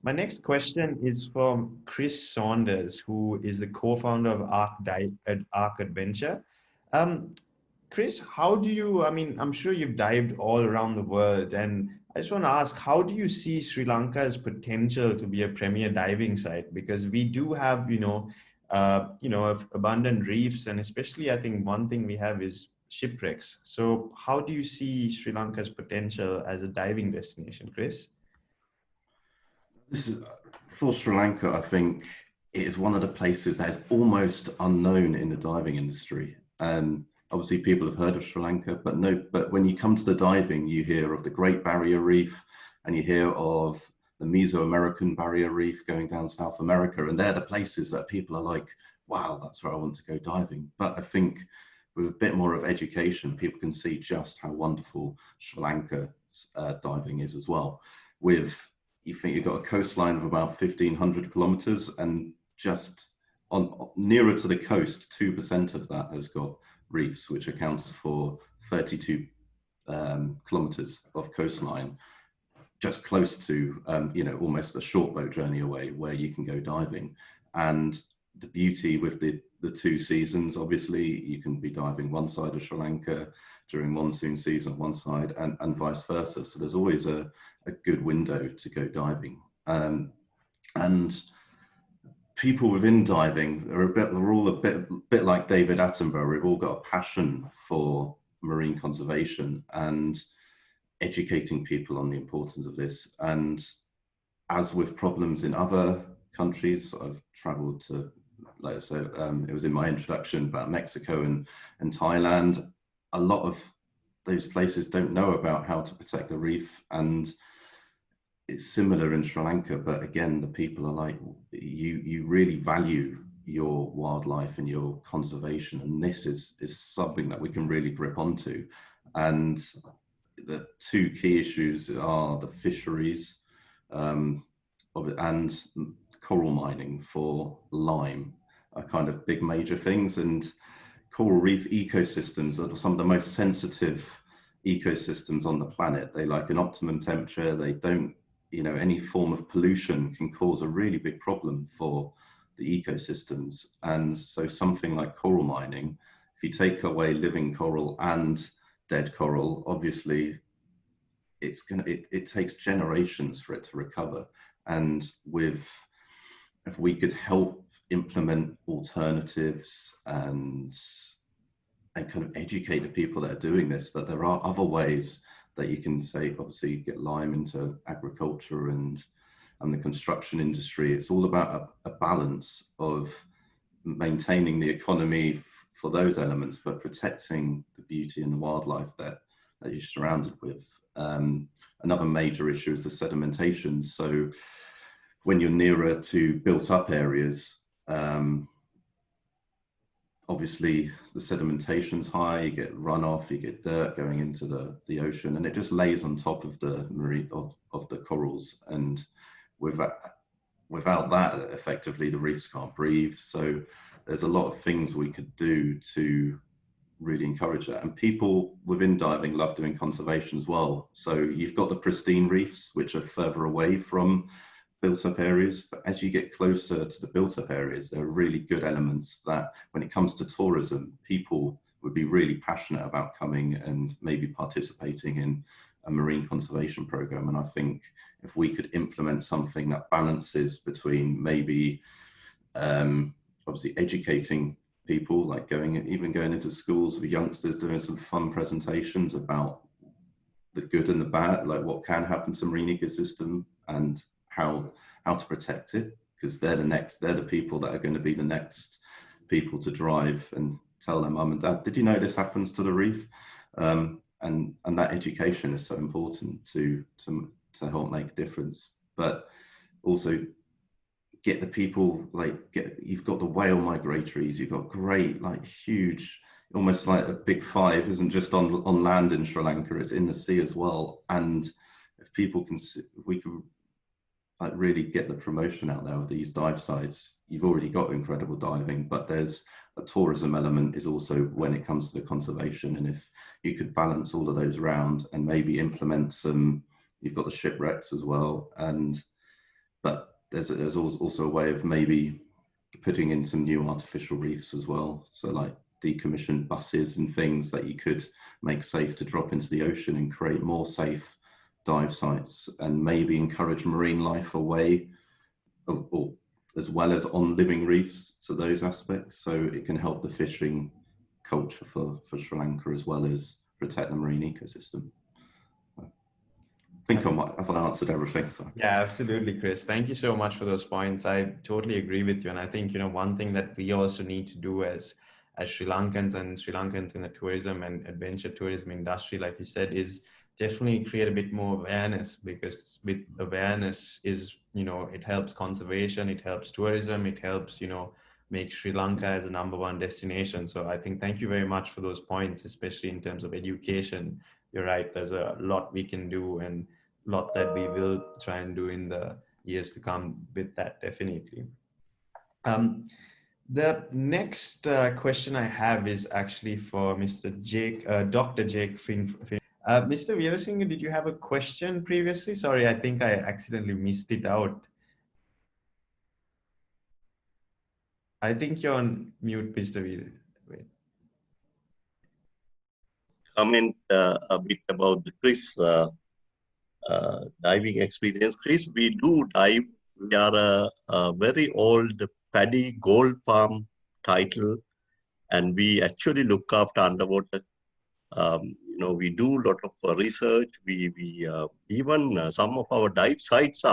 My next question is from Kriss Saunders, who is the co-founder of Arc Adventure. Um, Kriss, how do you, I mean, I'm sure you've dived all around the world, and I just want to ask, how do you see Sri Lanka's potential to be a premier diving site? Because we do have, abundant reefs, and especially I think one thing we have is shipwrecks. So how do you see Sri Lanka's potential as a diving destination, Kriss? This is for Sri Lanka. I think it is one of the places that is almost unknown in the diving industry. Obviously, people have heard of Sri Lanka, but no. But when you come to the diving, you hear of the Great Barrier Reef, and you hear of the Mesoamerican Barrier Reef going down South America, and they're the places that people are like, "Wow, that's where I want to go diving." But I think with a bit more of education, people can see just how wonderful Sri Lanka diving is as well. With you think you've got a coastline of about 1,500 kilometers, and just on nearer to the coast, 2% of that has got reefs, which accounts for 32 kilometers of coastline, just close to almost a short boat journey away where you can go diving. And the beauty with the two seasons, obviously, you can be diving one side of Sri Lanka during monsoon season, one side, and vice versa. So there's always a good window to go diving. And people within diving they're all a bit like David Attenborough. We've all got a passion for marine conservation and educating people on the importance of this. And as with problems in other countries, I've traveled to, like I said, it was in my introduction about Mexico and Thailand. A lot of those places don't know about how to protect the reef, and it's similar in Sri Lanka. But again, the people are like, you really value your wildlife and your conservation, and this is something that we can really grip onto. And the two key issues are the fisheries and coral mining for lime are kind of big major things. And coral reef ecosystems are some of the most sensitive ecosystems on the planet. They like an optimum temperature. They don't, any form of pollution can cause a really big problem for the ecosystems. And so something like coral mining, if you take away living coral and dead coral, obviously it takes generations for it to recover. And if we could help implement alternatives and kind of educate the people that are doing this, that there are other ways that you can say, obviously get lime into agriculture and the construction industry. It's all about a balance of maintaining the economy for those elements, but protecting the beauty and the wildlife that you're surrounded with. Another major issue is the sedimentation. So when you're nearer to built up areas, obviously the sedimentation's high, you get runoff, you get dirt going into the ocean, and it just lays on top of the marine of the corals. And without that, effectively the reefs can't breathe. So there's a lot of things we could do to really encourage that. And people within diving love doing conservation as well. So you've got the pristine reefs, which are further away from built up areas, but as you get closer to the built up areas, there are really good elements that when it comes to tourism, people would be really passionate about coming and maybe participating in a marine conservation program. And I think if we could implement something that balances between maybe obviously educating people, like going into schools with youngsters, doing some fun presentations about the good and the bad, like what can happen to marine ecosystem and how to protect it, because they're the people that are going to be the next people to drive and tell their mum and dad, did you know this happens to the reef? And that education is so important to help make a difference. But also get the people, you've got the whale migratories, you've got great, huge, almost like a big five, isn't just on land in Sri Lanka, it's in the sea as well. And if people can, if we can really get the promotion out there of these dive sites, you've already got incredible diving, but there's a tourism element is also when it comes to the conservation. And if you could balance all of those around and maybe implement some, you've got the shipwrecks as well, and but there's also a way of maybe putting in some new artificial reefs as well. So like decommissioned buses and things that you could make safe to drop into the ocean and create more safe dive sites, and maybe encourage marine life away or as well as on living reefs to those aspects. So it can help the fishing culture for Sri Lanka as well as protect the marine ecosystem. I think I've answered everything. So. Yeah, absolutely, Chris. Thank you so much for those points. I totally agree with you. And I think, one thing that we also need to do as Sri Lankans in the tourism and adventure tourism industry, like you said, is definitely create a bit more awareness, because with awareness is, it helps conservation, it helps tourism, it helps, make Sri Lanka as a #1 destination. So I think thank you very much for those points, especially in terms of education. You're right, there's a lot we can do and lot that we will try and do in the years to come with that, definitely. The next question I have is actually for Mr. Dr. Jake Finn. Mr. Weerasinghe, did you have a question previously? Sorry, I think I accidentally missed it out. I think you're on mute, Mr. Weerasinghe. Comment a bit about the Kriss diving experience. Kriss, we do dive. We are a very old paddy gold palm title, and we actually look after underwater. We do a lot of research. We even some of our dive sites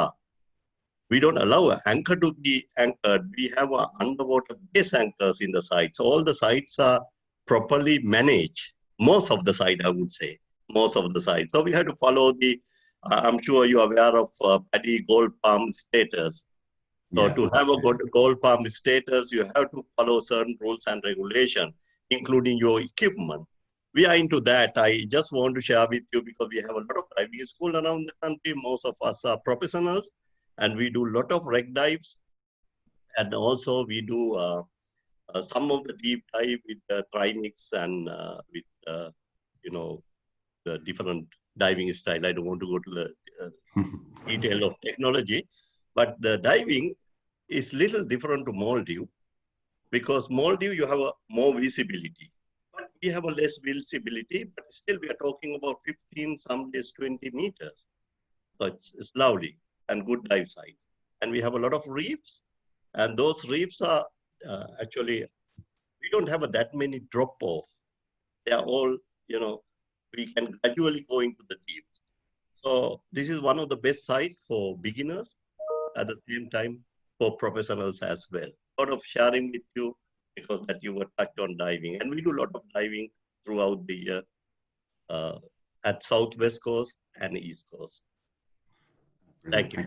we don't allow an anchor to be anchored. We have underwater base anchors in the sites. So all the sites are properly managed. Most of the site, I would say, most of the sites. So we have to follow the, I'm sure you're aware of paddy gold palm status. So to have a good gold palm status, you have to follow certain rules and regulations, including your equipment. We are into that. I just want to share with you because we have a lot of diving schools around the country. Most of us are professionals, and we do a lot of wreck dives. And also we do some of the deep dive with trimix and with, the different diving style. I don't want to go to the detail of technology, but the diving is little different to Maldives, because Maldives you have a more visibility, but we have a less visibility, but still we are talking about 15, some days 20 meters. So it's lovely and good dive sites. And we have a lot of reefs, and those reefs are actually, we don't have that many drop off. They are all, we can gradually go into the deep. So this is one of the best sites for beginners, at the same time for professionals as well. A lot of sharing with you because that you were touched on diving. And we do a lot of diving throughout the year at Southwest Coast and East Coast. Thank you.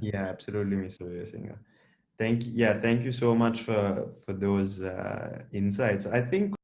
Yeah, absolutely, Mr. Weerasinghe. Thank you so much for those insights. I think